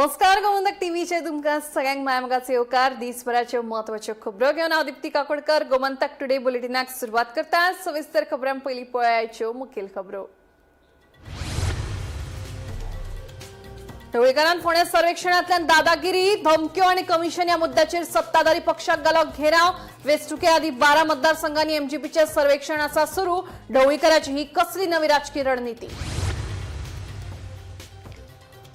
नमस्कार गोमंतक टीव्हीचे तुमका सगळ्यांक मायमगाचे येवकार दिसभराच्यो महत्वाच्यो खबरो घेवन हांव दीप्ती काकोडकर गोमंतक टुडे बुलेटिनाक सुरवात करता। सविस्तर खबरां पयलीं पळयाच्यो मुखेल खबरो। ढवळीकारांत फोंड्या सर्वेक्षणांतल्यान दादागिरी धमक्यो आनी कमिशन ह्या मुद्द्याचेर सत्ताधारी पक्षाक घालो घेराव। वेंचणुके आदी 12 मतदारसंघांनी एमजीपीचे सर्वेक्षण आसा सुरू। ढवळीकाराची ही कसली नवी राजकीय रणनीती?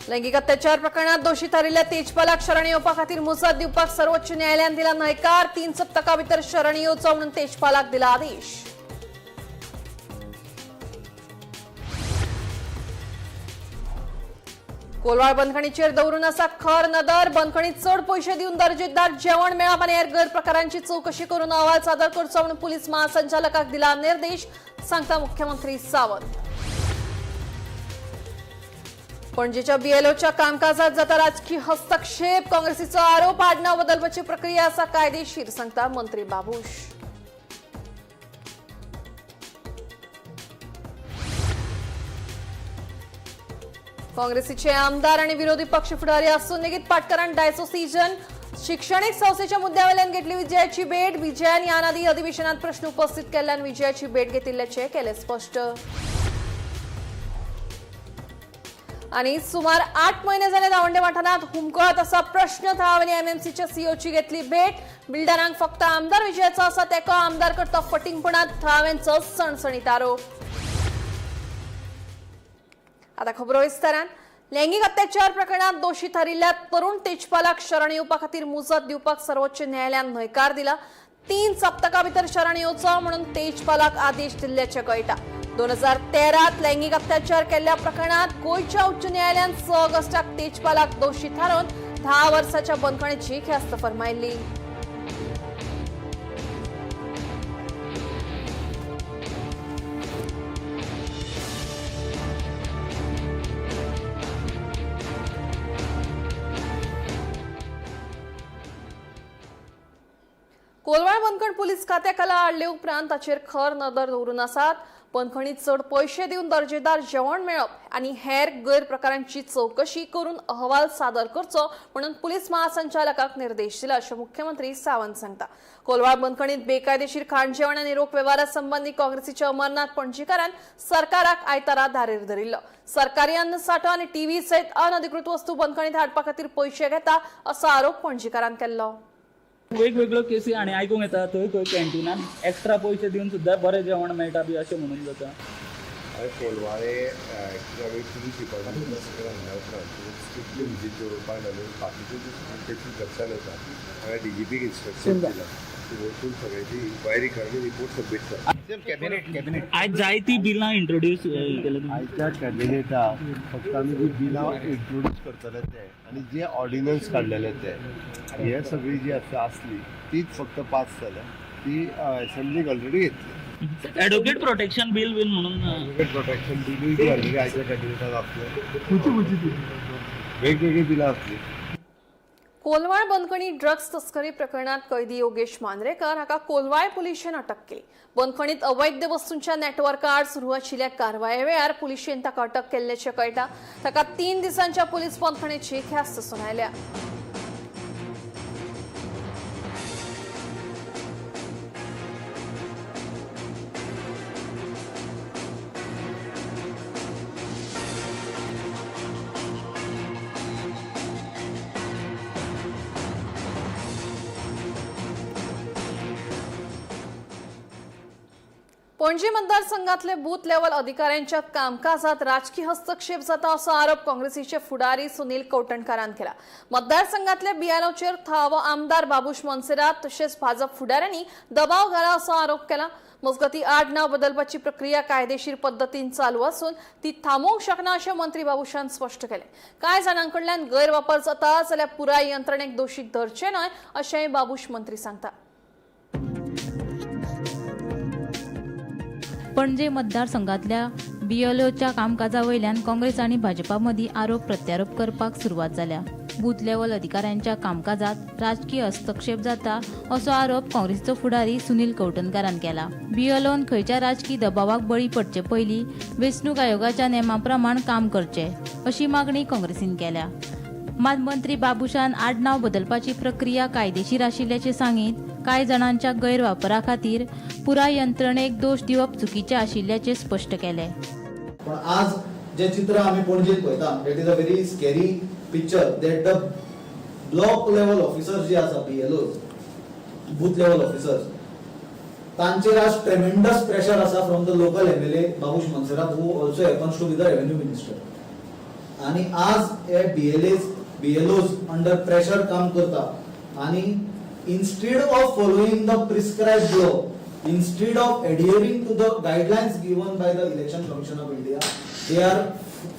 लैंगिक अत्याचार प्रकरणात दोषी ठरिल्ल्या तेजपालाक शरण येवपा खातीर मुजत दिवपाक सर्वोच्च न्यायालयान दिला न्हयकार। 3 सप्तकां भितर शरण येवचो म्हणून तेजपालाक दिला आदेश। कोलवाळ बंदखणीचेर दवरून आसा खर नदर। बंदखणीत चड पयशे दिवन दर्जेदार जेवण मेळप आनी हेर गैरप्रकारांची चवकशी करून अहवाल सादर करचो म्हणून पुलीस महासंचालकाक दिला निर्देश, सांगता मुख्यमंत्री सावंत। पणजेच्या बीएलओच्या कामकाजात जाता राजकीय हस्तक्षेप। काँग्रेसीचो आरोप आडनाव बदलपाची प्रक्रिया आसा कायदेशीर, सांगता मंत्री बाबूश। काँग्रेसीचे आमदार आणि विरोधी पक्ष फुडारी आसून लेगीत पाटकरांत डायसोसिजन शिक्षणीक संस्थेच्या मुद्द्यावेल्यान घेतली विजयाची भेट। विजयान यानादी अधिवेशनात प्रश्न उपस्थित केल्ल्यान विजयाची भेट घेतिल्ल्याचे केले स्पष्ट। आणि सुमार 8 महिने झाले दावंडे वाठारात हुमकळत असा प्रश्न। थळावली एमएमसीच्या सीओची घेतली भेट। बिल्डरांक फक्त आमदार विजयाचो आसा तेको आमदार करता फटिंगपणात थळाव्यांचो सणसणीत आरोप। आता खबरो विस्तारान। लैंगिक अत्याचार प्रकरणात दोषी ठरिल्ल्या तरुण तेजपालाक शरण येवपा खातीर मुजत दिवपाक सर्वोच्च न्यायालयान न्हयकार दिला। 3 सप्तकां भितर शरण येवचो म्हणून तेजपालाक आदेश दिल्ल्याचे कळटा। 2013 लैंगिक अत्याचार केल्ल्या प्रकरणात गोयच्या उच्च न्यायालयान 6 ऑगस्टाक तेजपालाक दोषी थारोवन 10 वर्साच्या बंदखणीची ख्यास्त फरमायल्ली। कोलवाळ बंदखण पुलीस खात्याखाला हाडले उपरांत ताचेर खर नदर दवरून आसात। बंदखणीत चड पयशे दिवन दर्जेदार जेवण मेळप आनी हेर गैरप्रकारांची चवकशी करून अहवाल सादर करचो म्हणून पुलीस महासंचालकाक निर्देश दिला, अशें मुख्यमंत्री सावंत सांगता। कोलवाळ बंदखणीत बेकायदेशीर खाण आनी रोख व्यवहारा संबंधी काँग्रेसीच्या अमरनाथ पणजीकारान सरकाराक आयतारा धारेर धरिल्लो। सरकारी अन्न साठो आनी टीव्ही सयत अनधिकृत वस्तू बंदखणीत हाडपा खातीर पयशे घेता असो आरोप पणजीकारान केल्लो। वेगवेगळ्यो केसी आणि आयकूंक येता थंय कॅन्टीनात एक्स्ट्रा पयशे दिवन सुद्दां बरें जेवण मेळटा बी अशें म्हणून जाता। कोलवाळे आमी पुलीस डिपार्टमेंट हांगा उपरांत स्ट्रिक्टली विजीट दवरपाक लागून बाकीच्यो तेची लक्षांत येता हांवें डीजीपीक इन्स्ट्रक्शन दिला वचून सगळ्याची इन्क्वायरी करणे रिपोर्ट सबमीट करता। कॅबिनेट आज जायती बिलां इंट्रोड्यूस केल्या आयच्या कॅबिनेटाक फक्त आमी जी बिलां इंट्रोड्यूस करतले ते आनी जे ऑर्डिनन्स काडलेले ते हे सगळी जी आसली तीच फक्त पास जाल्या। ती असेंब्लीक ऑलरेडी घेतली। एडवोकेट प्रोटेक्शन बिल म्हणून एडवोकेट प्रोटेक्शन बिलूय बी ऑलरेडी आयच्या कॅबिनेटाक आसलें। वेगवेगळी बिलां आसली। कोलवाळ बंदखणी ड्रग्स तस्करी प्रकरणात कैदी योगेश मांद्रेकर हाका कोलवाळ पुलिशेन अटक केली। बंदखणीत अवैध वस्तूंच्या नेटवर्कार सुरू आशिल्ल्या कारवाये वेळार पुलिशेन ताका अटक केल्ल्याचे कळटा। ताका 3 दिसांच्या पुलीस बंदखणीची ख्यास्त सुनायल्या। पणजी मतदारसंघातले बूथ लेव्हल अधिकाऱ्यांच्या कामकाजात राजकीय हस्तक्षेप जाता असो आरोप काँग्रेसीचे फुडारी सुनील कौटणकारान केला। मतदारसंघातल्या बीएलओचेर थळावो आमदार बाबूश मोन्सेरात तशेंच भाजप फुडाऱ्यांनी दबाव घाला असो आरोप केला। मजगती आडनाव बदलपाची प्रक्रिया कायदेशीर पद्धतीन चालू असून ती थांबवूंक शकना अशें मंत्री बाबूशान स्पश्ट केलें। कांय जाणांकडल्यान गैरवापर जाता जाल्यार पुराय यंत्रणेक दोशी धरचे न्हय अशेंय बाबूश मंत्री सांगता। पणजे मतदारसंघातल्या बीएलओच्या कामकाजावयल्यान काँग्रेस आणि भाजपा मदीं आरोप प्रत्यारोप करपाक सुरवात जाल्या। बूथ लेव्हल अधिकाऱ्यांच्या कामकाजात राजकीय हस्तक्षेप जाता असो आरोप काँग्रेसचो फुडारी सुनील कौटणकारान केला। बीएलओन खंयच्या राजकीय दबावाक बळी पडचे पयलीं वेंचणूक आयोगाच्या नेमा प्रमाण काम करचे अशी मागणी काँग्रेसीन केल्या। मात मंत्री बाबुशान आडनाव बदलपाची प्रक्रिया कायदेशीर आशिल्ल्याचे सांगीत कांय जाणांच्या गैरवापरा खातीर पुराय यंत्रणेक दोश दिवप चुकीचे आशिल्ल्याचे स्पश्ट केले. पण आज जे चित्र आम्ही पणजेत पळयता that is a very scary picture that the block level officers जे आसा BLOs बूथ लेवल ऑफिसर्स तांचेर आज ट्रेमेंडस प्रेशर आसा from the local MLA Babush Monserrate who also happens to be the revenue minister. आणि आज हे BLOs अंडर प्रेशर काम करता आणि instead of following the prescribed law, instead of adhering to the guidelines given by the Election Commission of India, they are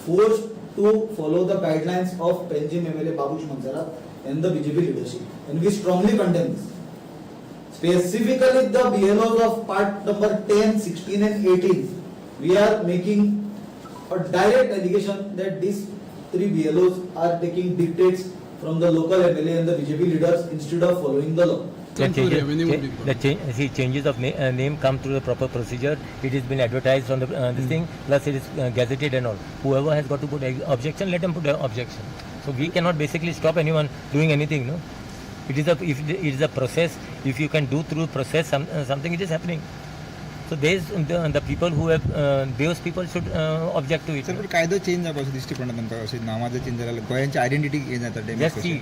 forced to follow the guidelines of Panjim MLA Babush Mansarat and the BJP leadership, and we strongly condemn this. Specifically the BLOs of part number 10, 16 and 18, we are making a direct allegation that these three BLOs are taking dictates from the local MLA and the BJP leaders instead of following the law. The changes of name come through the proper procedure. It has been advertised on the this thing, plus it is gazetted and all. Whoever has got to put objection, let them put their objection. So we cannot basically stop anyone doing anything, no? If it is a process, if you can do through process something, it is happening. So the people who have those people should object to it. Sir कायदो change जावपाचो अशें दिश्टी पडना तुमकां अशें नांवां जर change जाल्यार गोंयांची आयडेंटिटी चेंज जाता Just see,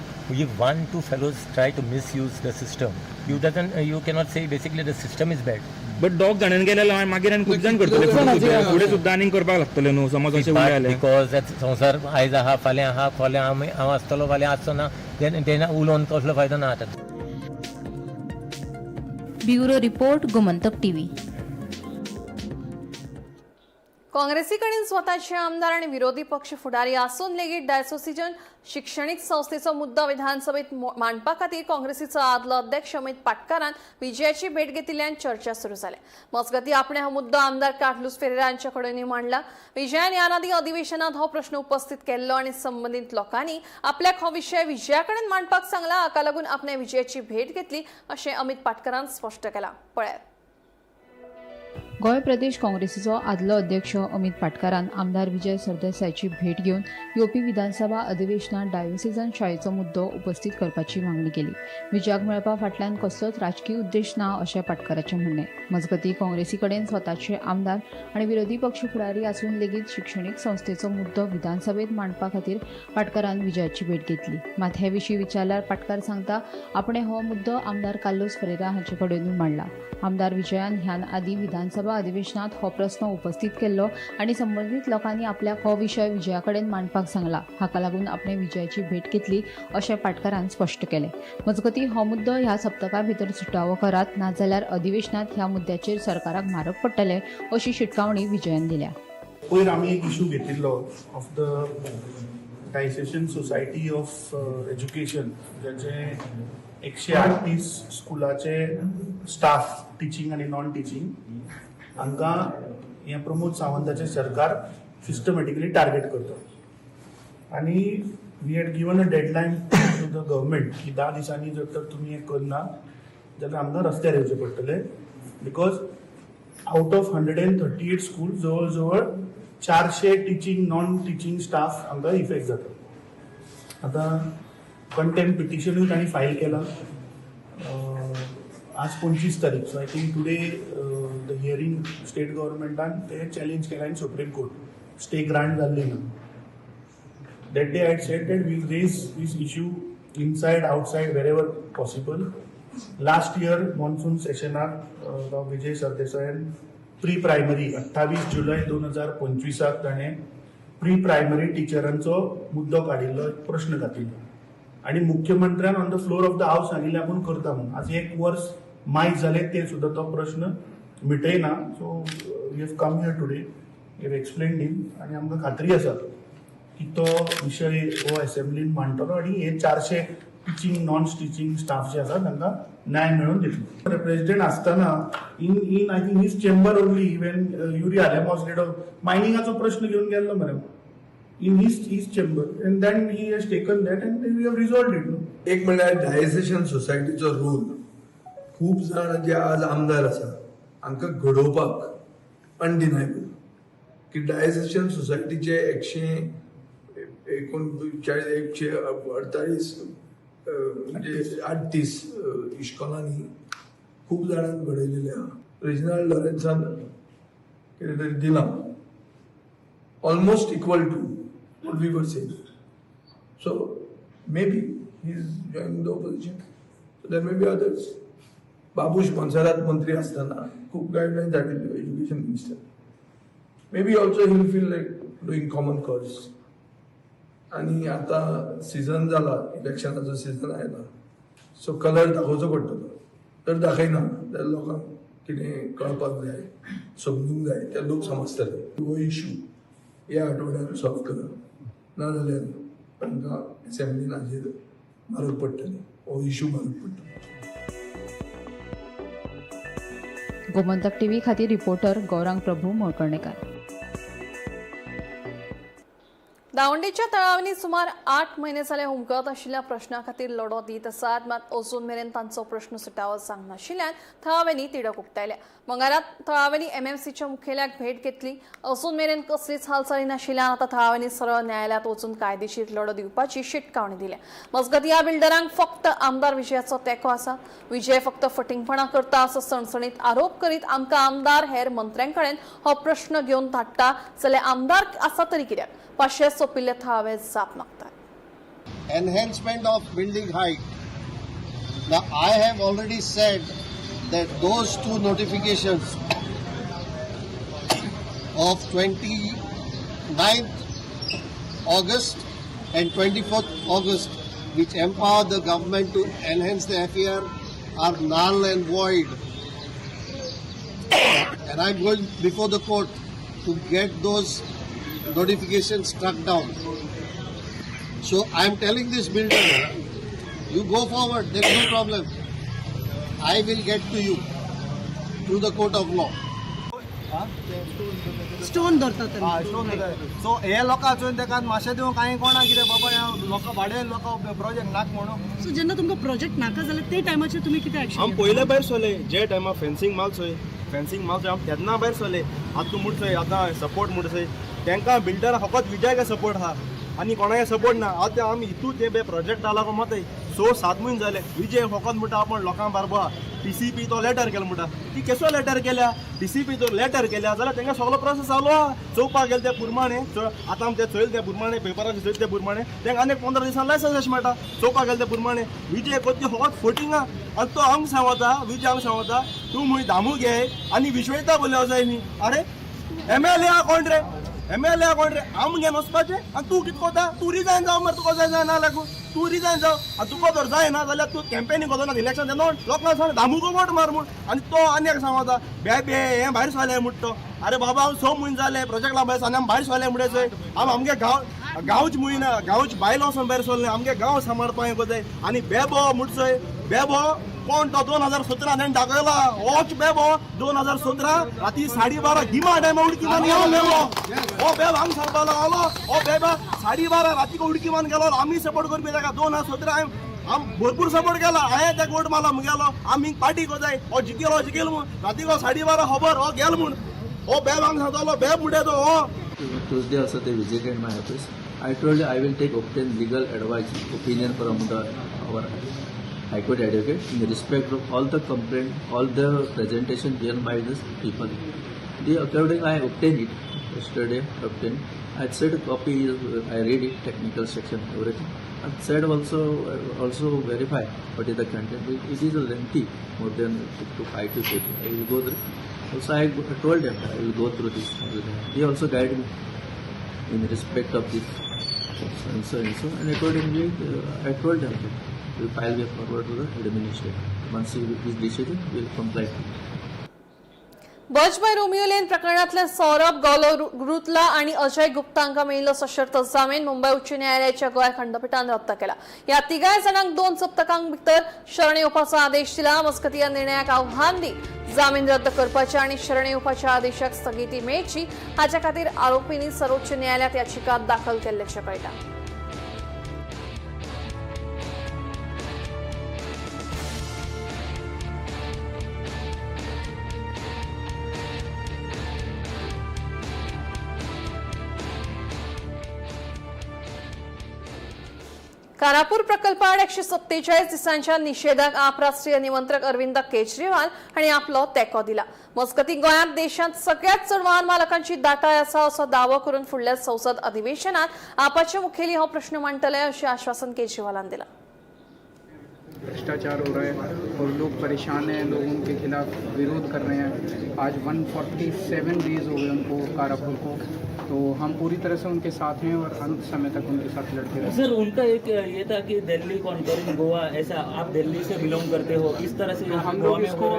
if one, two fellows try to misuse the system, you cannot say basically the system is bad. But दोग जाणांनी गेल्यार मागीर आनी खूब जाण करतले फुडें सुद्दां आनीक करपाक लागतले न्हू समज अशें उलय जालें. बिकॉज संवसार आयज आहा फाल्यां आहा फाल्यां हांव आसतलो फाल्यां आसचो ना तेन्ना उलोवन कसलो फायदो ना आतां. Bureau report Gomantak TV. काँग्रेसीकडेन स्वताचे आमदार आणि विरोधी पक्ष फुडारी आसून लेगीत डायसोसिजन शिक्षणीक संस्थेचो मुद्दो विधानसभेत मांडपा खातीर काँग्रेसीचो आदलो अध्यक्ष अमित पाटकरान विजयाची भेट घेतिल्ल्यान चर्चा सुरू जाल्या. मजगतीं आपणे हो मुद्दो आमदार कार्लोस फेरेरा हांचे कडेनूय मांडला. विजयान यानादी अधिवेशनात हो प्रश्न उपस्थित केल्लो आणि संबंधित लोकांनी आपल्याक हो विशय विजया कडेन मांडपाक सांगला. हाका लागून आपणे विजयाची भेट घेतली अशें अमित पाटकरान स्पश्ट केलां. पळयात. गोंय प्रदेश काँग्रेसीचो आदलो अध्यक्ष अमित पाटकरान आमदार विजय सरदेसायची भेट घेवन येवपी विधानसभा अधिवेशनात डायोसिजन शाळेचो मुद्दो उपस्थित करपाची मागणी केली. विजयाक मेळपा फाटल्यान कसलोच राजकीय उद्देश ना अशें पाटकराचें म्हणणें. मजगतीं काँग्रेसी कडेन स्वताचे आमदार आनी विरोधी पक्ष फुडारी आसून लेगीत शिक्षणीक संस्थेचो मुद्दो विधानसभेत मांडपा खातीर पाटकरान विजयाची भेट घेतली. मात हे विशीं विचारल्यार पाटकार सांगता आपणे हो मुद्दो आमदार कार्लोस फेरेरा हांचे कडेनूय मांडला. आमदार विजयान ह्यान आदी विधानसभा अधिवेशनात हो प्रस्न उपस्थित केल्लो आणि संबंधित लोकांनी आपल्याक हो विशय विजया कडेन मांडपाक सांगला. हाका लागून आपणे विजयाची भेट घेतली अशें पाटकरान स्पश्ट केलें. मजगतीं हो मुद्दो ह्या सप्तका भितर सुटावो करात नाजाल्यार अधिवेशनात ह्या मुद्द्याचेर सरकाराक म्हारग पडटले अशी शिटकावणी विजयान दिल्या. पयर आमी एक इशू घेतिल्लो of the diocesan society of education ज्याचे 138 स्कुलाचे स्टाफ टिचिंग आणि नॉन टिचिंग हांकां हे प्रमोद सावंताचे सरकार सिस्टमॅटिकली टार्गेट करता आणि we had given a deadline to the government की 10 दिसांनी जर तर तुमी हें करना जाल्यार आमकां रस्त्यार येवचें पडटलें. बिकॉज आउट ऑफ 138 स्कूल जवळ जवळ 400 टिचिंग नॉन टिचिंग स्टाफ हांकां इफेक्ट जाता. आतां कंटेम्प्ट पिटिशनूय तांणी फायल केला. आज 25 तारीख. So I think today the hearing state गव्हर्मेंटान ते चॅलेंज केला in supreme court. Stay grant जाल्ली ना. That day I had said that we'll raise this issue inside outside where ever possible. Last year monsoon सेशनाक विजय सरदेसायान pre primary 28 जुलय 2025 ताणें pre primary टिचरांचो मुद्दो काडिल्लो, प्रश्न घातिल्लो आणि मुख्यमंत्र्यान on the floor of the house सांगिल्लें आपूण करता म्हणून. आज 1 वर्स मायज जालें ते सुद्दां तो प्रश्न मिटयना. So we have come here today, we have explained him आणि आमकां खात्री आसा की तो विशय हो असेंब्लीन मांडटलो आणि हे 400 टिचिंग नॉन टिचिंग स्टाफ जे आसा तांकां न्याय मेळोवन दितलो. प्रेसिडेंट आसतना in I think his chamber only when Yuri Alemao was lead of मायनिंगाचो प्रश्न घेवन गेल्लो मरे in his chamber, and then he has taken that and we have resolved it. एक म्हणल्यार डायसेशन सोसायटीचो रोल खूब जाण जे आज आमदार आसा हांकां घडोवपाक अनडिनायबल की डायसेशन सोसायटीचे 1948 म्हणजे 38 इश्कॉलांनी खूब जाणांक घडयलेले आहा. रेजिनाल्ड लॉरेन्सान कितें तरी दिलां almost equal to what we were saying. So maybe he is joining the opposition. So there maybe others. Babush Monserrate मंत्री असताना खूप गायडलायन्स धाडिल्ल्यो education minister. Maybe also he will feel like doing common cause. आणि आता season जाला, इलेक्शनाचो season आयला, so colour दाखोवचो पडटलो. तर दाखयना जाल्यार लोकांक कितें कळपाक जाय, समजूंक जाय, ते लोक समजतले. हो इश्यू ह्या आठवड्यात सॉल्व करप, नाजाल्यार तांकां असेंब्लीन हाजेर मारूक पडटलें. हो इश्यू मारूक पडटलो. गोमंतक टीव्ही खातीर रिपोर्टर गौरांग प्रभू मोळकर्णेकार. दावंडेच्या तळावनी सुमार 8 म्हयने जाले हुमकत आशिल्ल्या प्रश्ना खातीर लढो दीत आसात. मात अजून मेरेन तांचो प्रश्न सुटावो सांग नाशिल्ल्यान थळाव्यांनी तिडक उक्तायल्या. मंगळारात थळाव्यांनी एमएमसीच्या मुखेल्याक भेट घेतली. अजून मेरेन कसलीच हालचाली नाशिल्ल्यान आता थळाव्यांनी सरळ न्यायालयात वचून कायदेशीर लढो दिवपाची शिटकावणी दिल्या. मजगत ह्या बिल्डरांक फक्त आमदार विजयाचो तेंको आसा. विजय फक्त फटिंगपणां करता असो सणसणीत आरोप करीत आमकां आमदार हेर मंत्र्यांकडेन हो प्रश्न घेवन धाडटा जाल्यार आमदार आसा तरी कित्याक? 500 सोपिल्ले थळावे जाप मागतात. Enhancement of building height. Now I have already said that those two notifications of 29th August and 24th August, which empower the government to enhance the FAR, are null and void. And I'm going before the court to get those notifications struck down. So I'm telling this builder, you go forward, there's no problem. I will get to you through the court of law. Stone धरतात so हे लोकां चोवन ताका मातशें दिवं कांय कोणा कितें बाबा लोकां भाडे लोकां प्रोजेक्ट नाक म्हणून. सो जेन्ना तुमकां प्रोजेक्ट नाका जाल्यार ते टायमाचेर तुमी कितें एक्शन? आम पयले भायर सरले जे टायमार फेन्सिंग मागचोय आम तेन्ना भायर सरले. आतां मुडचोय आतां सपोर्ट मुडचोय तांकां बिल्डर फकत विजयाक सपोर्ट आहा आनी कोणाक सपोर्ट ना. आतां आमी हितू ते प्रोजेक्ट लागो मताय 6-7 म्हयने जाले. विजय फकत म्हणटा आपण लोकां बारबा TCP तो लेटर केला म्हणटा. ती केसो लेटर केल्या? TCP तो लेटर केल्या जाल्यार तांकां सगळो प्रोसेस चालू आहा. चोवपाक गेले ते पुरमाणे आतां आमी ते चोयले ते पुरमाणे पेपराचेर चोयले ते पुरमाणे तांकां आनी 15 दिसान लायसन्स अशें मेळटा. चोवपाक गेले ते पुरमाणे विजय कोत्ती फकत फोटींग आहा. आनी तो हांग सांगता, विजय हांग सांगता तूं म्हूण दामू घे आनी विश्वयता बोले जाय न्ही. अरे MLA आहा कोण रे? MLA कोण रे? आम घेवन वचपाचें आनी तूं कितें कोता? तूं रिजायन जावं मरे. तुका जाय ना लागू तूं रिजायन जाव. आनी तुका जर जायना जाल्यार तूं कॅम्पेनींग कोना इलेक्शन देना लोकांक सांग दामूक वोट मार म्हूण. आनी तो आनी एक सांगता बे हें भायर सरलें म्हणटा. अरे बाबा हांव 6 म्हयने जाले प्रोजेक्ट भायर आनी आमी भायर सरले म्हणटा चोय. आमगे गांवच म्हयना गांवच बायलो वचून भायर सरले. आमगे गांव सांबाळपाक हें कोताय. आनी बेबो म्हणचोय बेबो कोण तो 2017 हांवें दाखयला. होच बेबो 2017 राती 12:30 गिमा टायमा उडकी मान गेलो मेलो. हो बेब हांग सांगपाक लागलो हो बेबा 12:30 रातीक उडकी मान गेलो. आमी सपोर्ट करपी ताका 2017 आम भरपूर सपोर्ट केला. हांवें ताका वोट मारला मुगेलो. आमी पार्टी कोताय हो जिकेलो म्हूण. रातीक 12:30 खबर हो गेलो म्हूण. हो बेब हांग सांगतालो बेब म्हणटा तो हो. Tuesday also they visited my office. I told I will obtain legal advice, opinion from our High Court advocate in respect of all the complaint, all the presentation given by these people. According I obtained it yesterday. I said a copy. I read it, technical section, everything. I said also verify what is the content. It is lengthy, more than 5 to 8. I will go through. Also, I told them I will go through this. They also guided me in respect of this and so. And accordingly, I told them that we will file forward to the administrator. Once this decision, we will comply. बजभाई Romeo Lane प्रकरणातल्या सौरभ गौलरुतला आणि अजय गुप्ता हांकां मेळिल्लो सशर्त जामीन मुंबय उच्च न्यायालयाच्या गोंय खंडपीठान रद्द केला. ह्या तिगाय जाणांक 2 सप्तकांक भितर शरण येवपाचो आदेश दिला. मस्कती ह्या निर्णयाक आव्हान दी जामीन रद्द करपाच्या आणि शरण येवपाच्या आदेशाक स्थगिती मेळची हाच्या खातीर आरोपींनी सर्वोच्च न्यायालयात याचिका दाखल केल्ल्याचें कळटा. कारापूर प्रकल्प आड 147 दिसांच्या निषेधाक आप राष्ट्रीय निमंत्रक अरविंद केजरीवाल हांणी आपलो तेंको दिला. मजगती गोंयांत देशांत सगळ्यात चड वाहन मालकांची दाटाय आसा असो दावो करून फुडल्या संसद अधिवेशनात आपाचे मुखेली हो प्रश्न मांडटले अशें आश्वासन केजरीवालान दिला. भ्रष्टाचार हो रहा है और लोग परेशान हैं, लोगों के खिलाफ विरोध कर रहे हैं. आज 147 डेज हो गए उनको कारापुर को, तो हम पूरी तरह से उनके साथ हैं और अंत समय तक उनके साथ लड़ते रहेंगे. सर, उनका एक ये था कि दिल्ली कॉन्करिंग गोवा, ऐसा आप दिल्ली से बिलोंग करते हो, इस तरह से हम लोग इसको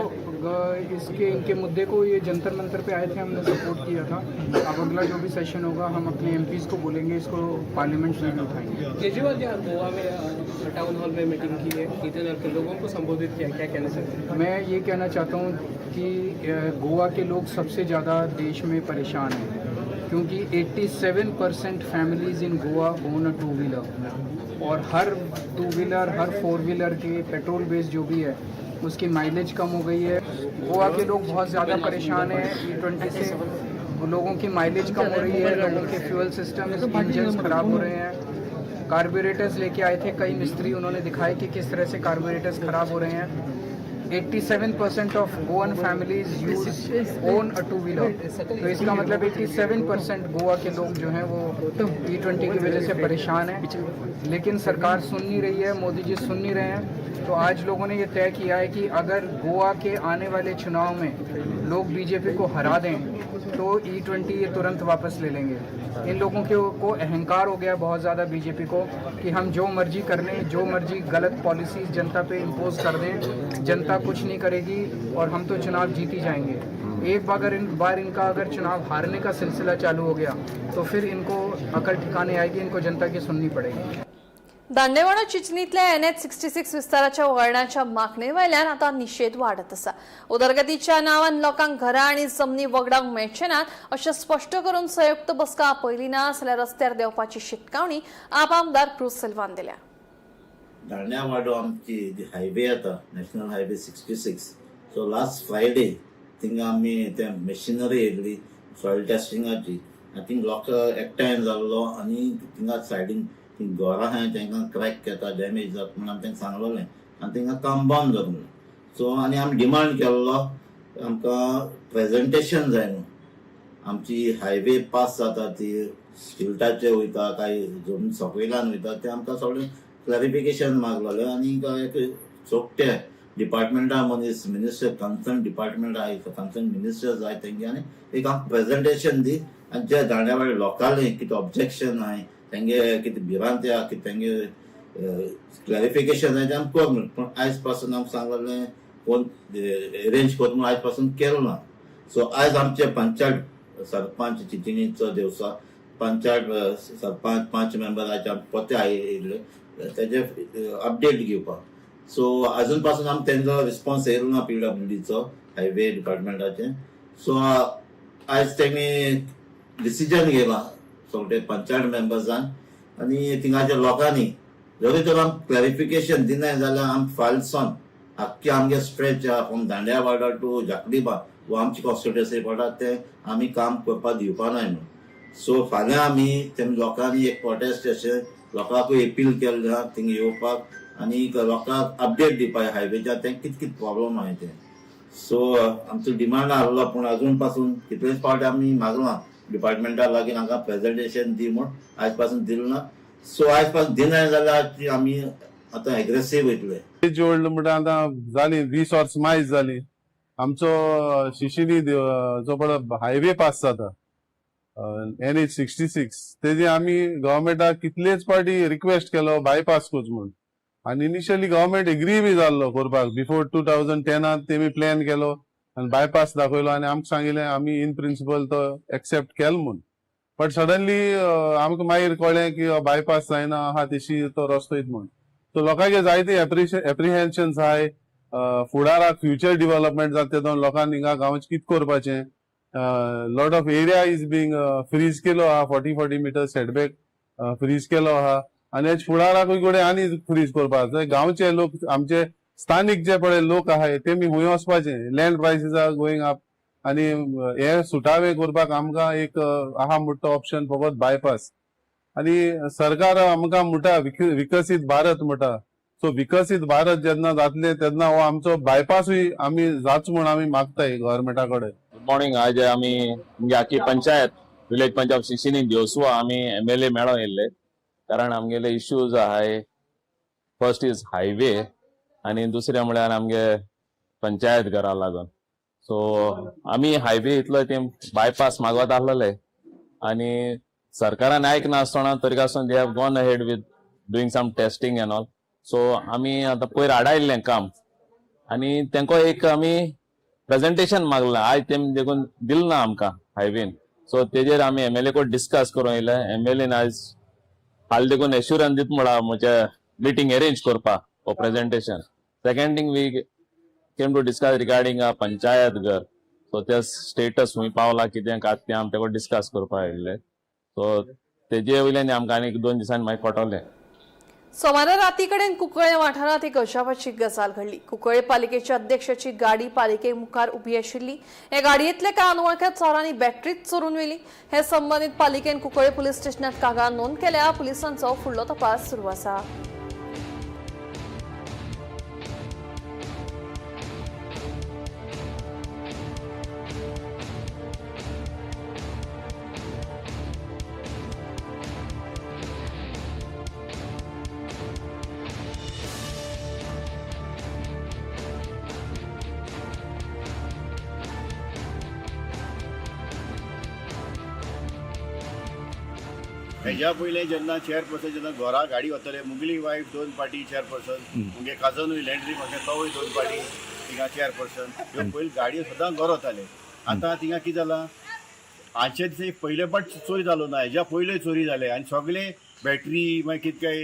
इनके मुद्दे को ये जंतर मंतर पे आए थे, हमने सपोर्ट किया था. अब अगला जो भी सेशन होगा हम अपने एमपीज को बोलेंगे, इसको पार्लियामेंट में भी उठाएंगे. केजरीवाल जी गोवा में टाउन हॉल में मीटिंग की है, इतने लोगों को संबोधित किया, क्या कहना चाहते हैं? मैं ये कहना चाहता हूँ कि गोवा के लोग सबसे ज़्यादा देश में परेशान हैं, क्योंकि 87% families in Goa own a 2 wheeler, और हर 2 व्हीलर हर 4 व्हीलर के पेट्रोल बेस जो भी है उसकी माइलेज कम हो गई है. गोवा के लोग बहुत ज़्यादा परेशान हैं E20 से. लोगों की माइलेज कम हो रही है, लोगों के फ्यूल सिस्टम इंजन खराब हो रहे हैं. कार्बोरेटर्स लेके आए थे कई मिस्त्री, उन्होंने दिखाया कि किस तरह से कार्बोरेटर्स खराब हो रहे हैं. 87% of Goan families use own a 2 wheeler, तो इसका मतलब 87% गोवा के लोग जो हैं वो E20 की वजह से परेशान हैं. लेकिन सरकार सुन नहीं रही है, मोदी जी सुन नहीं रहे हैं. तो आज लोगों ने ये तय किया है कि अगर गोवा के आने वाले चुनाव में लोग बीजेपी को हरा दें तो E20 ये तुरंत वापस ले लेंगे. इन लोगों को अहंकार हो गया बहुत ज़्यादा बीजेपी को कि हम जो मर्जी कर लें, जो मर्जी गलत पॉलिसीज जनता पे इम्पोज कर दें, जनता कुछ नहीं करेगी और हम तो चुनाव जीत ही जाएंगे. एक बार इनका अगर चुनाव हारने का सिलसिला चालू हो गया तो फिर इनको अकल ठिकाने आएगी, इनको जनता की सुननी पड़ेगी. दांडेवाडा चिंचणीतल्या NH-66 विस्ताराच्या वळणाच्या मागणे वयल्यान आता निषेध वाढत आसा. उदरगतीच्या नावान लोकांक घरां आणि जमनी वगडावंक मेळचे नात अशें स्पश्ट करून संयुक्त बसका आपयली ना जाल्यार रस्त्यार देवपाची शिटकावणी आप आमदार क्रूज सिल्वान दिल्या. दांडेवाडो आमची हायवे आता national highway 66. So last Friday थिंगा आमी ते मशिनरी येयल्ली सॉयल टेस्टिंगाची. आय थिंक लोक एकठांय जाल्लो आनी थिंगा सायडीन घरां आहाय तांकां क्रॅक येता, डॅमेज जाता म्हणून आमी तांकां सांगलोलें आनी तांकां काम बंद दवरलें. सो आनी आमी डिमांड केल्लो आमकां प्रेजेंटेशन जाय न्हू. आमची हायवे पास जाता ती स्टिल्टाचे वयता काय जमनी सकयल्यान वयता ते आमकां सगळें क्लॅरिफिकेशन मागलोलें. आनी एक चोपटे डिपार्टमेंटा मनीस मिनिस्टर कन्सर्न डिपार्टमेंट आहाय कन्सर्न मिनिस्टर जाय तेंगे आनी एक आमकां प्रेजेंटेशन दी आनी जे दांडेवाडे लोकांलें कितें ऑब्जेक्शन आहाय तेंगे कितें भिरांत आहा कितें तेंगे क्लॅरिफिकेशन जाय तें आमी कर म्हणून. पूण आयज पासून आमकां सांगलें कोण अरेंज कर म्हणून आयज पासून केलो ना. सो आयज आमचे पंचायत सरपंच चिंचणीचो देवसा पंचायत सरपंच 5 मेंबराचे पोते आयिल्ले तेजे अपडेट घेवपाक. सो अजून पासून आमी तेंचो रिस्पॉन्स येयलो ना PWDचो हायवे डिपार्टमेंटाचे. सो आयज तेमी डिसिजन घेयला सगळे पंचायत मेंबर्सान आनी थिंगाच्या लोकांनी जरी तर आमी क्लॅरिफिकेशन दिनाय जाल्यार आमी फाल्यां आख्खे आमगे स्ट्रेच फ्रॉम दांडेवाडा टू जाकलिबा वो आमची कॉन्स्टिट्युएन्सी पडटा ते आमी काम करपाक दिवपानाय न्हू. सो फाल्यां आमी तेम लोकांनी एक प्रोटेस्ट अशें लोकांकूय अपील केल्लें आहा थिंगा येवपाक आनी लोकांक अपडेट दिवपाक हायवेच्या ते कितें प्रॉब्लम आहाय ते. सो आमचो डिमांड आहलो पूण अजून पासून कितलेच फावटी आमी मागलां डिपार्टमेंटा लागीं हांगा प्रेजेंटेशन दी म्हूण आयज पासून दिलें ना. सो आयज पासून दिनाय जाल्यार आमी आतां एग्रेसीव वयतले. जोडल म्हणटा आतां जाली 20 वर्स मायज जाली. आमचो शिशिनी जो पळय हायवे पास जाता NH-66 तेजी आमी गव्हर्मेंटाक कितलेच फावटी रिक्वेस्ट केलो बायपास कोच म्हणून आनी इनिशियली गव्हर्मेंट एग्री बी जाल्लो करपाक. बिफोर 2010 तेमी प्लॅन केलो आनी बायपास दाखयलो आनी आमकां सांगिल्लें आमी इन प्रिंसिपल तो एक्सेप्ट केलो म्हूण. बट सडनली आमकां मागीर कळ्ळें की बायपास जायना आहा तेशी तो रस्तो येत म्हूण. सो लोकांचे जायते एप्रिहेन्शन्स आहाय. फुडाराक फ्युचर डेव्हलपमेंट जाता तेदोन लोकांनी हिंगा गांवचे कितें करपाचें. Lot of area is being freeze केलो आहा. 40 मिटर सेटबॅक फ्रीज केलो आहा आनी हेच फुडाराकूय कडेन आनी फ्रीज करपाक जाय. गांवचे लोक आमचे स्थानिक जे पळय लोक आहाय तेमी हूंय वचपाचे. Land prices are going up आनी हे सुटावे करपाक आमकां एक आहा मोठो ऑप्शन फकत बायपास. आणि सरकार आमकां म्हणटा विकसीत भारत म्हणटा. सो विकसीत भारत जेन्ना जातले तेन्ना हो आमचो बायपासूय आमी जाच म्हूण आमी मागताय गव्हर्मेंटा कडेन. Good morning. आज आमी म्हणजे आखी पंचायत विलेज पंचायत 16 दिवसवा आमी MLA मेळो येयल्ले, कारण आमगेले इश्यूज आहाय. फर्स्ट इज हायवे आणि दुसरे म्हळ्यार आमगे पंचायत घरा लागून. सो आमी हायवे इतलो ते बायपास मागवत आसलेले आणि सरकारान आयकनासतना तरी आसतना they have gone ahead with doing some testing and all. So आमी आतां पयर आडायल्लें काम आणि तेंको एक आमी प्रेझेंटेशन मागलां. आयज तेम देखून दिल ना आमकां हायवेन. सो तेजेर आमी MLA कोड डिस्कस करूं येयले. MLAन आयज हाल देखून एश्युरन्स दित म्हणा म्हजे मीटिंग अरेंज करपाक for presentation. Second thing we came to discuss regarding a panchayat घर. सो ते स्टेटस खूंय पावला कितें कात तें आमी तेको डिस्कस करपाक येयल्ले. सो तेजे वयल्यान आमकां आनीक 2 दिसांनी मागीर कळटलें. सोमारा राती कडेन कुंकळे वाठारांत एक अजापाची गजाल घडली. कुंकळे पालिकेच्या अध्यक्षाची गाडी पालिके मुखार उबी आशिल्ली. हे गाडयेंतले कांय अनवळख्या चोरांनी बॅटरीच चोरून व्हेली. हे संबंदीत पालिकेन कुंकळे पुलीस स्टेशनात कागाळ नोंद केल्या. पुलिसांचो फुडलो तपास सुरू आसा. हेज्या पयलें जेन्ना चेअरपर्सन जेन्ना घरा गाडी वताले मुगली वायफ 2 पार्टी चेअरपर्सन, मुगे काजनूय लँड्री म्हाका तोवूय 2 पार्टी थिंगा चेअरपर्सन. ह्यो पयलीं गाडयो सदां घर वताले. आतां थिंगा कितें जालां, आजचे दिसा पयले पाट चोरी जालो ना, हेज्या पयले चोरी जाले आनी सगळे बॅटरी मागीर कितें काय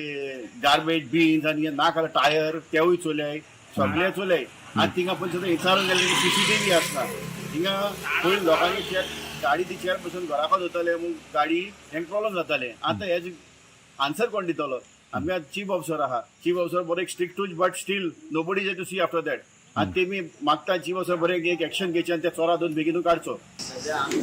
गार्बेज बीन्स आनी नाका टायर तेवूय चोल्याय, सगळे चोल्याय. आनी थिंगा पयलीं सुद्दां विचारून गेले की CCTV आसना. थिंगा पयलीं लोकांनी गाडी ती चेअरपर्सन घराकच वताले मग गाडी हेंका प्रॉब्लम जाताले. आतां हेज आन्सर कोण दितलो? आमी आतां चीफ ऑफिसर आहा. चीफ ऑफिसर बरो एक स्ट्रिक्टूच but still nobody is to see after that. आनी तेमी मागता चीफ ऑफिसर बरें एक एक्शन घेवचें आनी त्या चोरा दोन बेगीनूच काडचो. सध्या आमी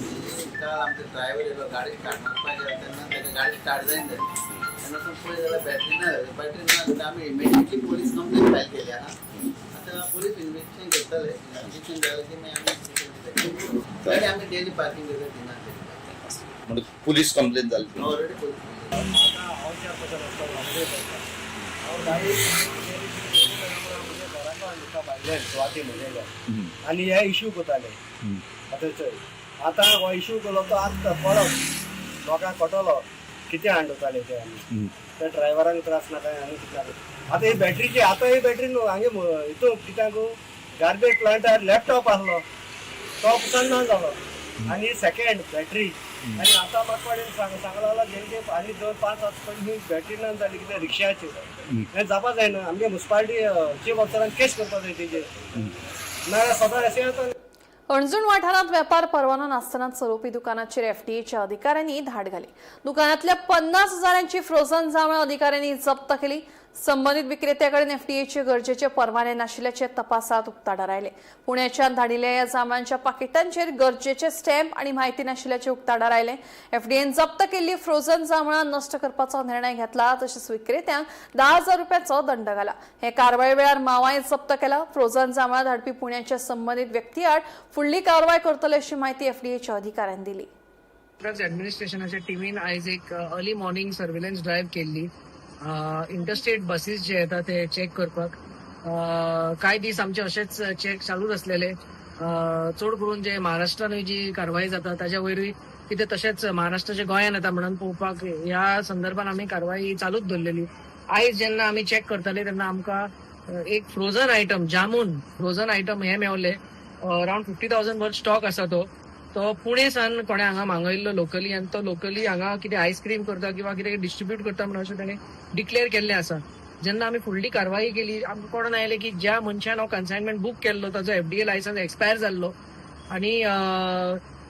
आमचे ड्रायव्हर येयलो गाडी स्टार्ट मारपाक गेलो तेन्ना तेजी गाडी स्टार्ट जायना तेन्ना पळय जाल्यार बॅटरी ना जाल्यार आमी इमिडिएटली पोलीस कंप्लेन फायल केली आहा. आतां पोलीस इन्व्हेस्टिगेशन करतले. इन्व्हेस्टिगेशन जालें की मागीर आमी डेली पार्किंग दिना म्हणजे पोलीस कंप्लेन जाली ऑलरेडी पोलीस आनी हे इश्यू करताले. आतां हो इश्यू केलो तो आतां पळप लोकांक कळटलो कितें हांडवताले ते आमी. त्या ड्रायव्हरांक त्रास नाका आनी कितें. आतां ही बॅटरीची आतां ही बॅटरी न्हू हांगे हितून कित्याक गार्बेज प्लांटार लॅपटॉप आसलो तो पुसान ना जालो. आनी सेकेंड बॅटरी आनी आतां म्हाका कडेन सांगला जेंके आनी 2-5 वर्स ही बॅटरी ना जाली कितें रिक्षाची. हें जावपा जायना. आमगे म्युन्सिपालिटी चीफ ऑफिसरान केस करपा जाय तेजेर. नाजाल्यार सदां अशें जाता. अणजूण वाठारांत वेपार परवानो नासतना चलोवपी दुकानाचेर FTAच्या अधिकाऱ्यांनी धाड घाली. दुकानांतल्या 50,000ची फ्रोझन जांबळां अधिकाऱ्यांनी जप्त केली. संबंधित विक्रेत्याकडेन FTAचे गरजेचे परवाने नाशिल्ल्याचे तपासात उक्ताडार आयले. पुण्याच्यान धाडिल्ल्या ह्या जांबळांच्या पाकिटांचेर गरजेचे स्टॅम्प आनी म्हायती नाशिल्ल्याचे उक्ताडार आयले. FTAन जप्त केल्ली फ्रोझन जांबळां नश्ट करपाचो निर्णय घेतला. तशेंच विक्रेत्यांक 10,000 रुपयांचो दंड घाला. हे कारवाये वेळार मावाय जप्त केला. फ्रोझन जांबळां धाडपी पुण्याचे संबंधित व्यक्ती आड फुडली कारवाय करतले अशी माहिती FTAच्या अधिकाऱ्यांनी दिली. ड्रग्स ॲडमिनिस्ट्रेशनाच्या टीमीन आयज एक अर्ली मॉर्निंग सर्वेलन्स ड्रायव्ह केल्ली. इंटरस्टेट बसीस जे येतात ते चेक करपाक. कांय दीस आमचे अशेच चेक चालूच आसलेले. चड करून जे महाराष्ट्रानूय जी कारवाई जाता ताच्या वयरूय कितें तशेंच महाराष्ट्राचे गोंयान येता म्हणून पळोवपाक ह्या संदर्भात आमी कारवाई चालूच दवरलेली. आयज जेन्ना आमी चेक करताले तेन्ना आमकां एक frozen item jamun frozen item हे मेवले. अरावंड 50,000 वर स्टॉक आसा तो पुणे सान कोणे हांगा मागयल्लो लोकली आनी तो लोकली हांगा कितें आयस्क्रीम करता किंवा कितें डिस्ट्रीब्यूट करता म्हणून अशें ताणें डिक्लेअर केल्लें आसा. जेन्ना आमी फुडली कारवाई केली आमकां कळोन आयलें की ज्या मनशान हो कन्सायनमेंट बूक केल्लो ताचो FDA लायसन्स एक्सपायर जाल्लो आनी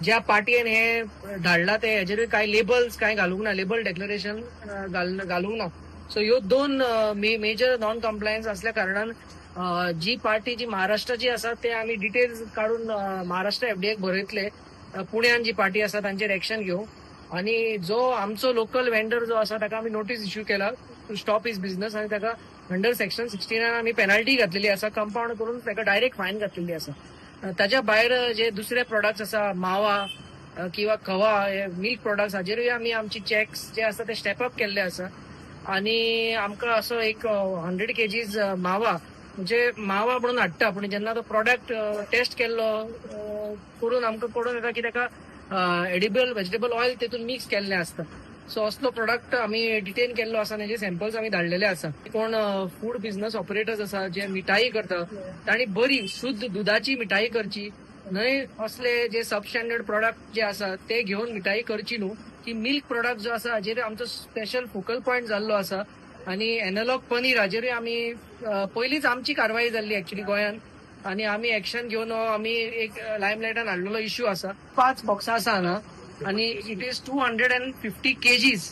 ज्या पार्टयेन हे धाडला ते हेजेरूय कांय लेबल्स कांय घालूंक ना, लेबल डेक्लरेशन घालूंक ना. सो ह्यो 2 मेजर नॉन कम्प्लायन्स असल्या कारणान जी पार्टी जी महाराष्ट्राची आसा ते आमी डिटेल्स काढून महाराष्ट्र FDAक बरयतले. पुण्यान जी पार्टी आसा तांचेर एक्शन घेऊ आणि जो आमचो लोकल वेंडर जो आसा ताका आमी नोटीस इश्यू केला टू स्टॉप हिज बिझनेस आणि ताका अंडर सेक्शन 69 आमी पेनल्टी घातलेली आसा, कंपाऊंड करून ताका डायरेक्ट फायन घातलेली आसा. ताच्या भायर जे दुसरे प्रोडक्ट्स आसा मावा किंवा खवा हे मिल्क प्रोडक्ट्स हाजेरूय आमी आमची चॅक्स जे आसा ते स्टेप अप केल्ले आसा. आणि आमकां असो एक 100 kgs मावा म्हणजे मावा म्हणून हाडटा, पूण जेन्ना तो प्रोडक्ट टेस्ट केल्लो करून आमकां कळून येता की ताका एडिबल व्हेजिटेबल ऑयल तेतून मिक्स केल्लें आसता. सो असलो प्रोडक्ट आमी डिटेन केल्लो आसा आनी हेजे सॅम्पल्स आमी धाडलेले आसा. कोण फूड बिझनेस ऑपरेटर्स आसा जे मिठाई करता तांणी बरी शुद्ध दुधाची मिठाई करची, न्हय असले जे सबस्टँडर्ड प्रोडक्ट जे आसा ते घेवन मिठाई करची न्हू. की मिल्क प्रोडक्ट जो आसा हाजेर आमचो स्पेशल फोकल पॉयंट जाल्लो आसा. आणि एनालॉग पनीर हाजेरूय आमी पयलींच आमची कारवाई जाल्ली एक्चुअली गोंयान, आणि आमी एक्शन घेवन आमी एक लायमलायटान हाडलेलो इश्यू आसा. 5 बॉक्सां आसा हांगा आणि it is 250 kgs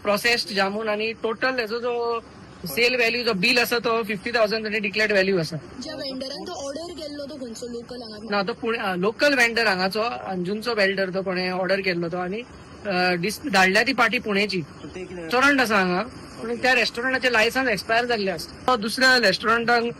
processed jamun आणि टोटल हेजो जो सेल व्हॅल्यू जो बिल आसा तो 50,000 ताणी डिक्लेअर्ड व्हॅल्यू आसा. ज्या वेंडरान तो ऑर्डर केल्लो तो खंयचो लोकल हांगा? ना तो पुणे लोकल वेंडर हांगाचो अंजुनचो वेंडर तो कोणे ऑर्डर केल्लो तो, आणि धाडल्या ती पार्टी पुणेची. रेस्टॉरंट आसा हांगा पूण त्या रेस्टॉरंटाचे लायसन्स एक्सपायर जाल्ले आसता. दुसऱ्या रेस्टॉरंटांक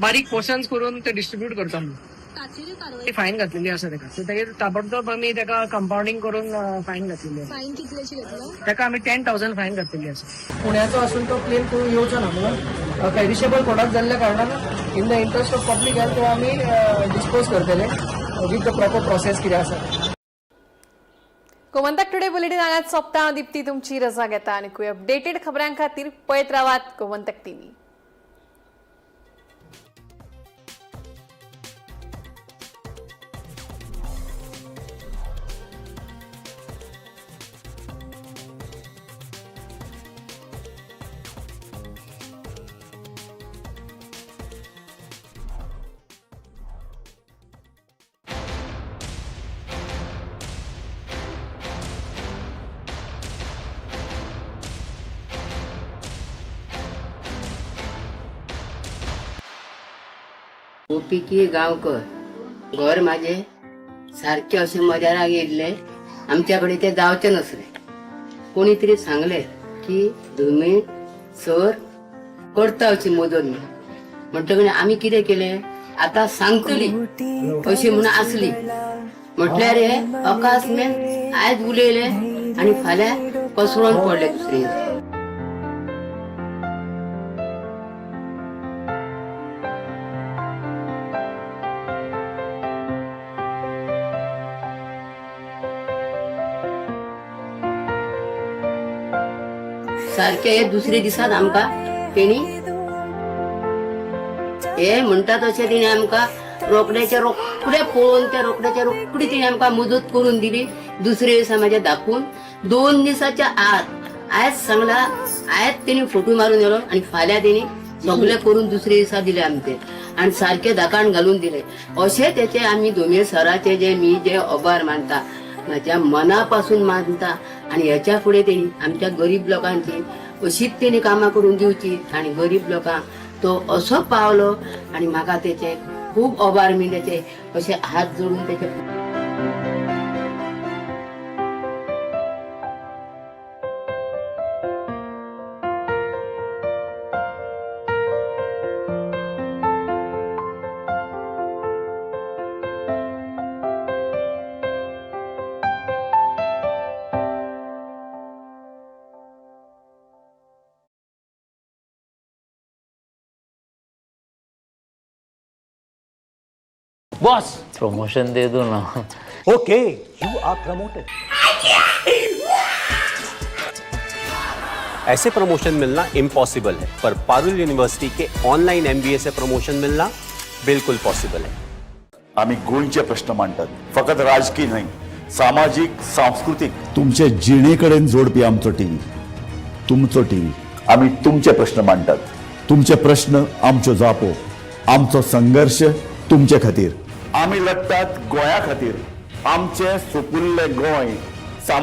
बारीक पोर्शन्स करून ते डिस्ट्रीब्यूट करता म्हणून फायन घातलेली आसा ताका. सो ताजेर ताबडतोब आमी ताका कंपाउंडिंग करून फायन घातलेली आसा. फायन कितलेची घेतलो? ताका आमी 10,000 फायन घातलेली आसा. पुण्याचो आसून तो क्लेम करून येवचो ना म्हणून पेरिशेबल प्रोडक्ट जाल्ल्या कारणान in the interest of public health तो आमी डिस्पोज करतले विथ द प्रॉपर प्रोसेस कितें आसा. गोमंतक टुडे बुलेटिन हांगाच सोंपता. हांव दिप्ती तुमची रजा घेता आनी अपडेटेड खबरां खातीर पळयत रावात गोमंतक टीव्ही. ओपिकी गांवकर घर माझे सारखे असे मजाराक येयल्ले, आमच्या कडे ते जावचे नसले. कोणी तरी सांगले की धुमी सर करता अशी मदत म्हणटकीर आमी कितें केलें, आता सांगतली अशी म्हणून आसली म्हटल्यार हे अकास्मेन आयज उलयले आणि फाल्यां कसरोन पडले दुसरे. सारखे हे दुसरे दिसात आमकां तेणी हे म्हणटा तशें तिणें आमकां रोखडे पळोवन त्या रोखड्याच्या रोखडी तिणें आमकां मदत करून दिली. दुसरे दिसा म्हाजे दाखवून 2 दिसाच्या आत आयज सांगला, आयज तेणी फोटो मारून येलो आणि फाल्यां तेणी सगळे करून दुसरे दिसा दिले आमचे आणि सारखे दाकाण घालून दिले. अशें तेचे आमी धोमे सराचे जे मी जे आभार मानता, म्हाज्या मनापासून मानता. आणि ह्याच्या फुडें तेणी आमच्या गरीब लोकांची अशीच तेणी कामां करून दिवची आणि गरीब लोकांक तो असो पावलो आणि म्हाका तेचे खूब आभार मी तेचे अशे हात जोडून तेचे. बॉस प्रमोशन दे दो ना. Okay, you are promoted. ऐसे प्रमोशन मिलना इम्पॉसिबल है, पर पारुल यूनिवर्सिटी के ऑनलाइन MBA से प्रमोशन मिलना बिल्कुल पॉसिबल है. आम्ही गोंयचे प्रश्न मांडतात, फकत राजकीय नाही, सामाजिक सांस्कृतिक. तुमचे जिणेकडेन जोडपी आमचो टीव्ही, तुमचो टीव्ही. आम्ही तुमचे प्रश्न मांडतात. तुमचे प्रश्न आमच्यो जापो, आमचो संघर्ष तुमचे खातीर. आम्ही लढतात गोंया खातीर. आमचे सोपुल्ले गोंय